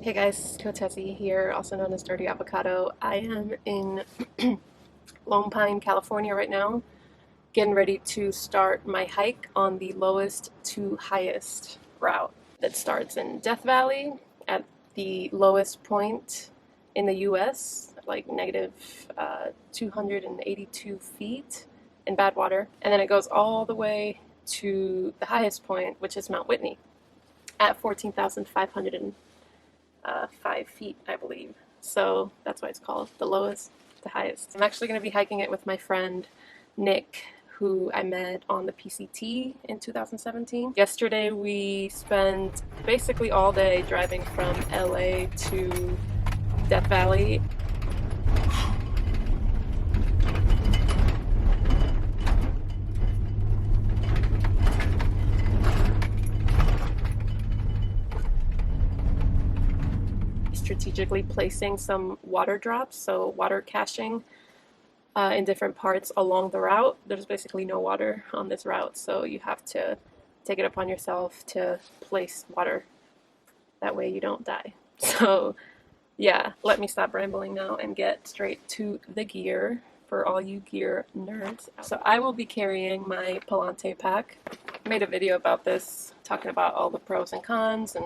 Hey guys, Kotesi here, also known as Dirty Avocado. I am in Lone Pine, California right now, getting ready to start my hike on the lowest to highest route that starts in Death Valley at the lowest point in the US, like negative 282 feet in Badwater, and then it goes all the way to the highest point, which is Mount Whitney at 14,505 feet, I believe. So that's why it's called the lowest to highest. I'm actually going to be hiking it with my friend Nick, who I met on the PCT in 2017. Yesterday we spent basically all day driving from LA to Death Valley. Strategically placing some water drops, so water caching in different parts along the route. There's basically no water on this route, so you have to take it upon yourself to place water. That way you don't die. So yeah, let me stop rambling now and get straight to the gear for all you gear nerds. So I will be carrying my Palante pack. I made a video about this, talking about all the pros and cons and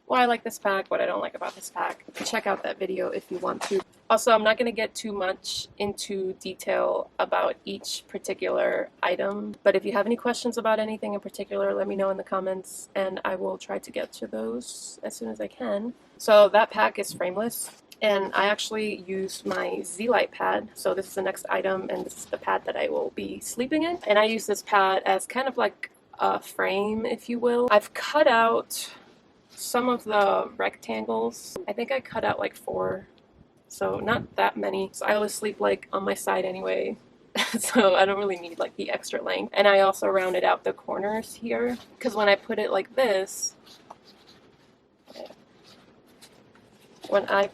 why I like this pack, what I don't like about this pack. Check out that video if you want to. Also, I'm not going to get too much into detail about each particular item, but if you have any questions about anything in particular, let me know in the comments and I will try to get to those as soon as I can. So that pack is frameless, and I actually use my Z-Lite pad. So this is the next item, and this is the pad that I will be sleeping in. And I use this pad as kind of like a frame, if you will. I've cut out some of the rectangles. I think I cut out like 4, so not that many. So I always sleep like on my side anyway, so I don't really need like the extra length. And I also rounded out the corners here, because when I put it like this, Are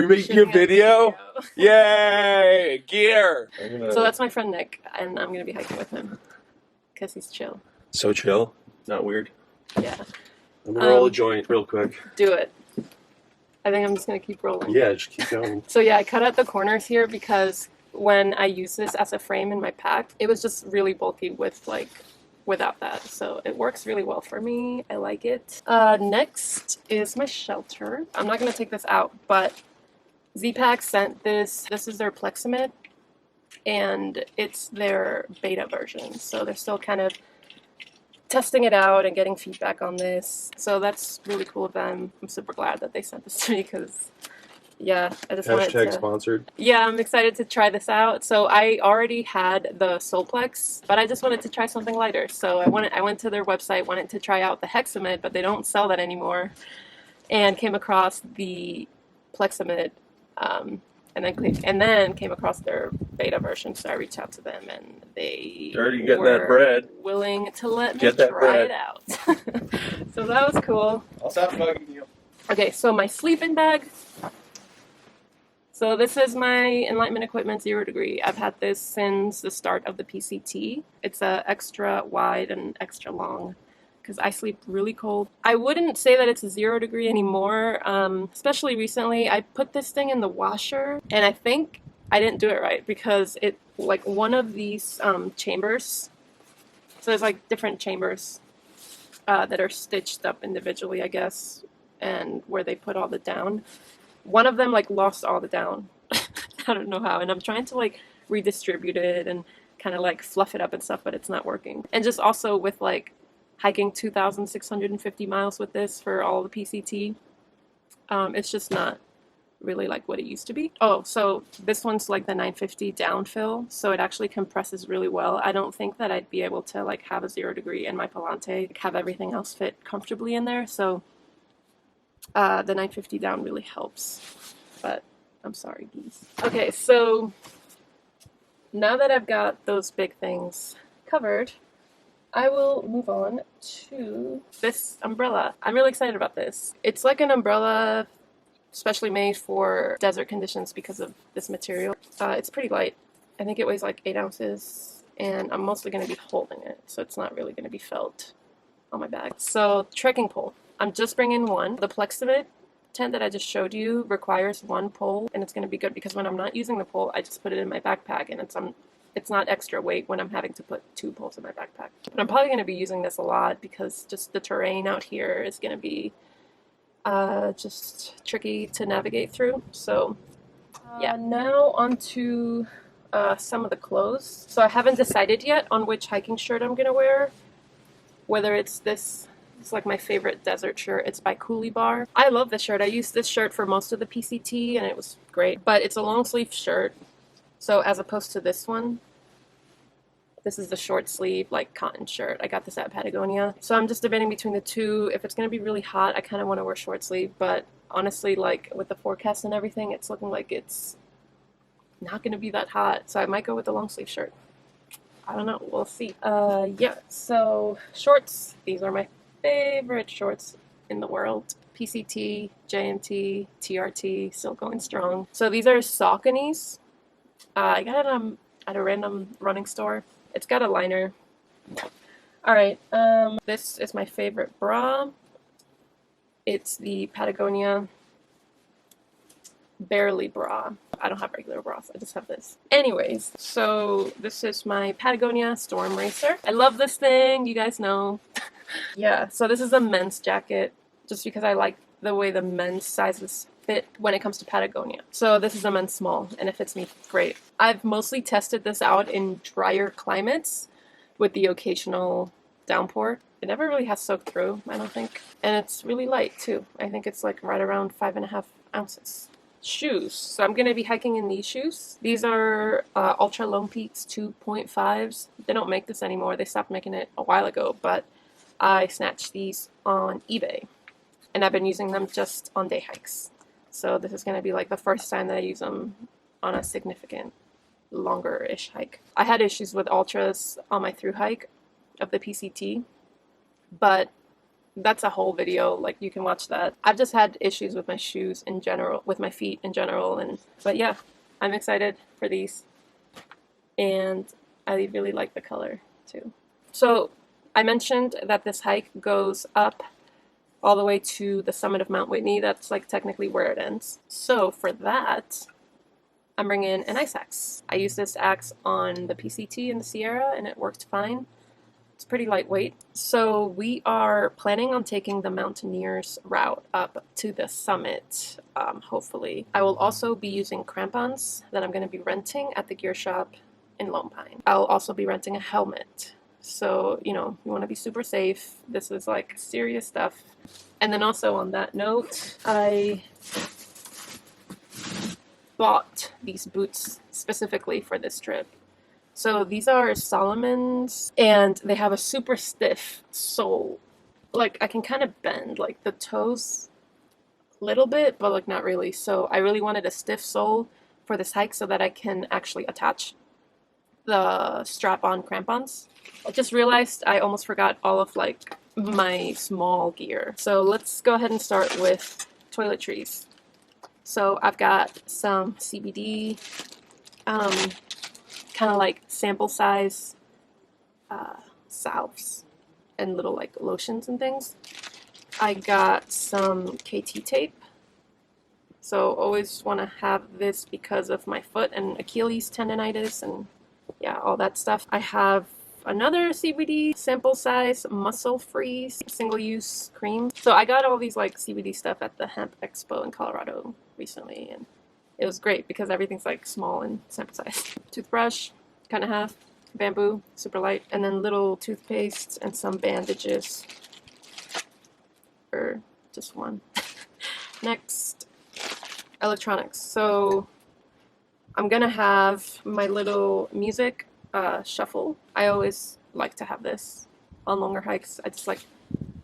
you making a video? Yay! Gear! So that's my friend Nick, and I'm gonna be hiking with him because he's chill. So chill. Not weird. Yeah. I'm gonna roll a joint real quick. Do it. I think I'm just gonna keep rolling. Yeah, just keep going. So yeah, I cut out the corners here because when I use this as a frame in my pack, it was just really bulky without that. So it works really well for me. I like it. Next is my shelter. I'm not gonna take this out, but Z-Pack sent this. This is their Pleximid, and it's their beta version. So they're still kind of testing it out and getting feedback on this. So that's really cool of them. I'm super glad that they sent this to me because, yeah, I just wanted to... Hashtag sponsored. Yeah, I'm excited to try this out. So I already had the Solplex, but I just wanted to try something lighter. So I went to their website, wanted to try out the Hexamid, but they don't sell that anymore, and came across the Pleximid, and then came across their beta version. So I reached out to them, and they were willing to let me try it out. So that was cool. I'll stop bugging you. Okay, so my sleeping bag. So this is my Enlightenment Equipment 0 Degree. I've had this since the start of the PCT. It's a extra wide and extra long because I sleep really cold. I wouldn't say that it's a 0 degree anymore, especially recently. I put this thing in the washer, and I think I didn't do it right because it, like, one of these chambers, so there's like different chambers that are stitched up individually, I guess, and where they put all the down. One of them like lost all the down. I don't know how, and I'm trying to like redistribute it and kind of like fluff it up and stuff, but it's not working. And just also with like hiking 2,650 miles with this for all the PCT, it's just not really like what it used to be. Oh, so this one's like the 950 downfill, so it actually compresses really well. I don't think that I'd be able to like have a 0 degree in my Palante, have everything else fit comfortably in there, so the 950 down really helps, but I'm sorry, geese. Okay, so now that I've got those big things covered, I will move on to this umbrella. I'm really excited about this. It's like an umbrella specially made for desert conditions because of this material. It's pretty light. I think it weighs like 8 ounces, and I'm mostly going to be holding it, so it's not really going to be felt on my back. So trekking pole. I'm just bringing one. The Pleximate tent that I just showed you requires one pole, and it's going to be good because when I'm not using the pole, I just put it in my backpack, and it's not extra weight when I'm having to put 2 poles in my backpack. But I'm probably going to be using this a lot because just the terrain out here is going to be just tricky to navigate through. So yeah, now on to some of the clothes. So I haven't decided yet on which hiking shirt I'm going to wear, whether it's this. It's like my favorite desert shirt. It's by Coolie Bar. I love this shirt. I used this shirt for most of the PCT and it was great. But it's a long sleeve shirt. So as opposed to this one, this is the short sleeve like cotton shirt. I got this at Patagonia. So I'm just debating between the two. If it's going to be really hot, I kind of want to wear short sleeve. But honestly, like with the forecast and everything, it's looking like it's not going to be that hot. So I might go with the long sleeve shirt. I don't know. We'll see. Yeah. So shorts. These are my favorite shorts in the world. PCT, JMT, TRT, still going strong. So these are Sauconys. I got it at a random running store. It's got a liner. Alright, this is my favorite bra. It's the Patagonia Barely bra. I don't have regular bras, I just have this. Anyways, so this is my Patagonia Storm Racer. I love this thing, you guys know. Yeah, so this is a men's jacket, just because I like the way the men's sizes fit when it comes to Patagonia. So this is a men's small, and it fits me great. I've mostly tested this out in drier climates with the occasional downpour. It never really has soaked through, I don't think. And it's really light, too. I think it's like right around 5.5 ounces. Shoes. So I'm going to be hiking in these shoes. These are Ultra Lone Peaks 2.5s. They don't make this anymore. They stopped making it a while ago, but I snatched these on eBay. And I've been using them just on day hikes. So this is going to be like the first time that I use them on a significant, longer-ish hike. I had issues with Ultras on my through hike of the PCT, but that's a whole video, like you can watch that. I've just had issues with my shoes in general, with my feet in general, but yeah, I'm excited for these. And I really like the color too. So I mentioned that this hike goes up all the way to the summit of Mount Whitney. That's like technically where it ends. So for that, I'm bringing an ice axe. I used this axe on the PCT in the Sierra and it worked fine. It's pretty lightweight. So we are planning on taking the Mountaineers route up to the summit, hopefully. I will also be using crampons that I'm going to be renting at the gear shop in Lone Pine. I'll also be renting a helmet. So, you know, you want to be super safe. This is like serious stuff. And then also on that note, I bought these boots specifically for this trip. So these are Solomon's, and they have a super stiff sole. Like, I can kind of bend, like, the toes a little bit, but, like, not really. So I really wanted a stiff sole for this hike so that I can actually attach the strap-on crampons. I just realized I almost forgot all of, like, my small gear. So let's go ahead and start with toiletries. So I've got some CBD, kind of like sample size salves and little like lotions and things. I got some KT tape. So always want to have this because of my foot and Achilles tendonitis and yeah, all that stuff. I have another CBD sample size muscle-free single-use cream. So I got all these like CBD stuff at the Hemp Expo in Colorado recently, and it was great because everything's like small and sample size. Toothbrush, kind of half, bamboo, super light, and then little toothpaste and some bandages, or just one. Next, electronics. So I'm gonna have my little music shuffle. I always like to have this on longer hikes. I just like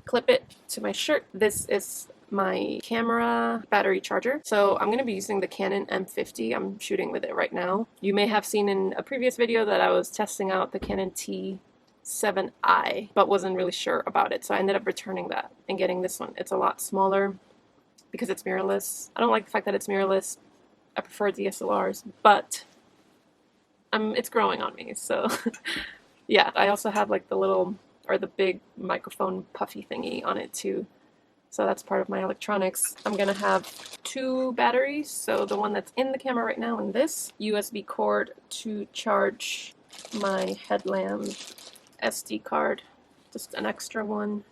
clip it to my shirt. This is my camera battery charger. So I'm going to be using the Canon M50. I'm shooting with it right now. You may have seen in a previous video that I was testing out the Canon T7i, but wasn't really sure about it. So I ended up returning that and getting this one. It's a lot smaller because it's mirrorless. I don't like the fact that it's mirrorless. I prefer DSLRs, but it's growing on me. So yeah, I also have like the little, or the big microphone puffy thingy on it too. So that's part of my electronics. I'm gonna have 2 batteries. So the one that's in the camera right now and this USB cord to charge my headlamp, SD card, just an extra one.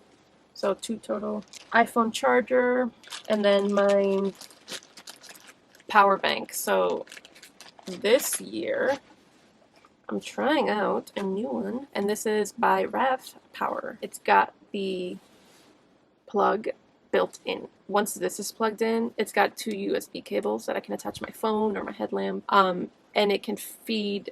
So 2 total. iPhone charger, and then my power bank. So this year I'm trying out a new one, and this is by Rav Power. It's got the plug built in. Once this is plugged in, it's got 2 USB cables that I can attach my phone or my headlamp, and it can feed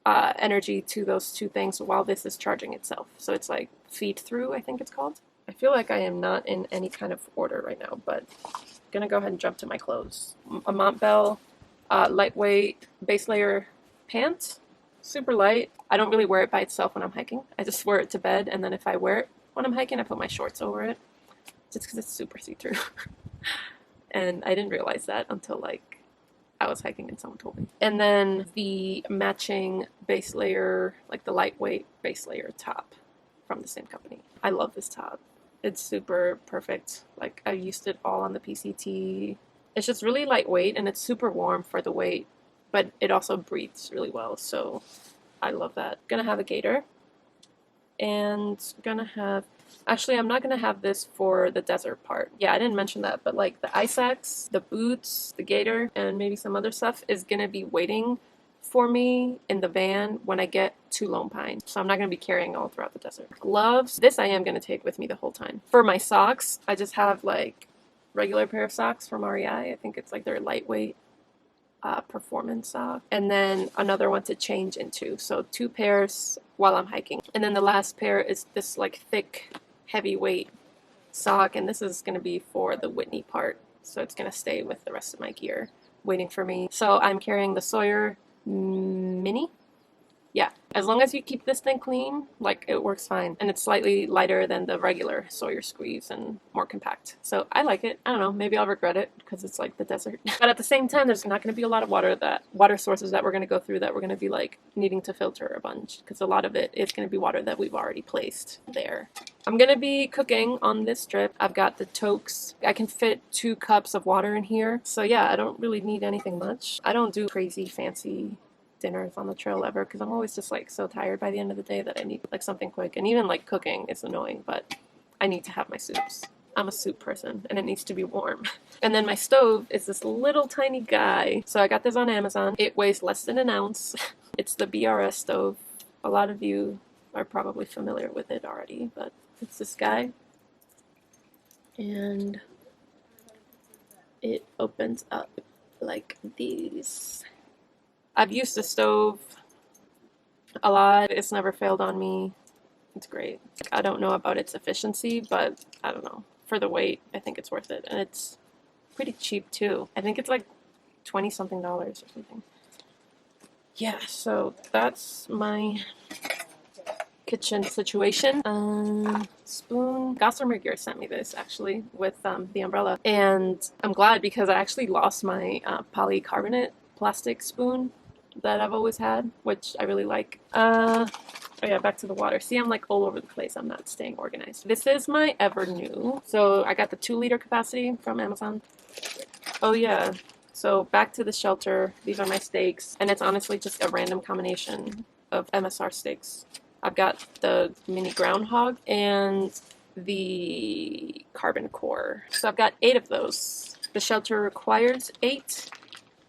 energy to those 2 things while this is charging itself. So it's like feed through, I think it's called. I feel like I am not in any kind of order right now, but I'm gonna go ahead and jump to my clothes. A montbell lightweight base layer pant, super light. I don't really wear it by itself when I'm hiking. I just wear it to bed, and then if I wear it when I'm hiking, I put my shorts over it, just because it's super see-through. And I didn't realize that until like I was hiking and someone told me. And then the matching base layer, like the lightweight base layer top from the same company. I love this top. It's super perfect. Like I used it all on the PCT. It's just really lightweight and it's super warm for the weight, but it also breathes really well. So I love that. Gonna have a gaiter, and gonna have, actually I'm not gonna have this for the desert part. Yeah, I didn't mention that, but like the ice axe, the boots, the gaiter, and maybe some other stuff is gonna be waiting for me in the van when I get to Lone Pine. So I'm not gonna be carrying all throughout the desert. Gloves, this I am gonna take with me the whole time. For my socks, I just have like regular pair of socks from REI. I think it's like their lightweight performance sock, and then another one to change into. So 2 pairs while I'm hiking, and then the last pair is this like thick heavyweight sock, and this is going to be for the Whitney part, so it's going to stay with the rest of my gear waiting for me. So I'm carrying the Sawyer Mini. Yeah, as long as you keep this thing clean, like it works fine. And it's slightly lighter than the regular Sawyer Squeeze and more compact. So I like it. I don't know, maybe I'll regret it because it's like the desert. But at the same time, there's not going to be a lot of water sources that we're going to go through that we're going to be like needing to filter a bunch, because a lot of it is going to be water that we've already placed there. I'm going to be cooking on this trip. I've got the toques. I can fit 2 cups of water in here. So yeah, I don't really need anything much. I don't do crazy fancy dinners on the trail ever, because I'm always just like so tired by the end of the day that I need like something quick. And even like cooking is annoying, but I need to have my soups. I'm a soup person and it needs to be warm. And then my stove is this little tiny guy. So I got this on Amazon. It weighs less than an ounce. It's the BRS stove. A lot of you are probably familiar with it already, but it's this guy. And it opens up like these. I've used the stove a lot. It's never failed on me. It's great. I don't know about its efficiency, but I don't know. For the weight, I think it's worth it. And it's pretty cheap too. I think it's like $20-something or something. Yeah, so that's my kitchen situation. Spoon. Gossamer Gear sent me this actually with the umbrella. And I'm glad, because I actually lost my polycarbonate plastic spoon that I've always had, which I really like. Oh yeah, back to the water. See, I'm like all over the place. I'm not staying organized. This is my evernew. So I got the 2-liter capacity from Amazon. Oh yeah. So back to the shelter. These are my steaks, and it's honestly just a random combination of MSR steaks. I've got the mini groundhog and the carbon core. So I've got 8 of those. The shelter requires 8.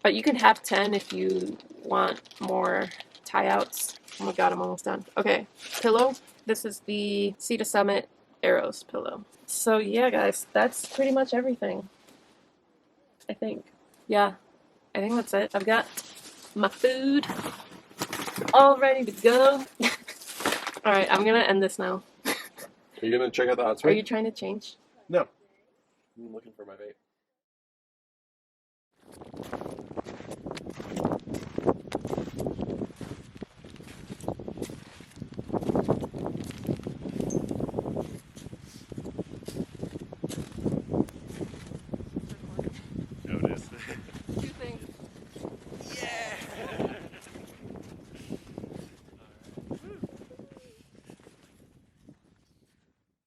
But you can have 10 if you want more tie-outs. Oh my god, I'm almost done. Okay, pillow. This is the Sea to Summit Arrows pillow. So yeah, guys, that's pretty much everything. I think. Yeah, I think that's it. I've got my food all ready to go. Alright, I'm gonna end this now. Are you gonna check out the hot Are spring? you trying to change? No. I'm looking for my vape.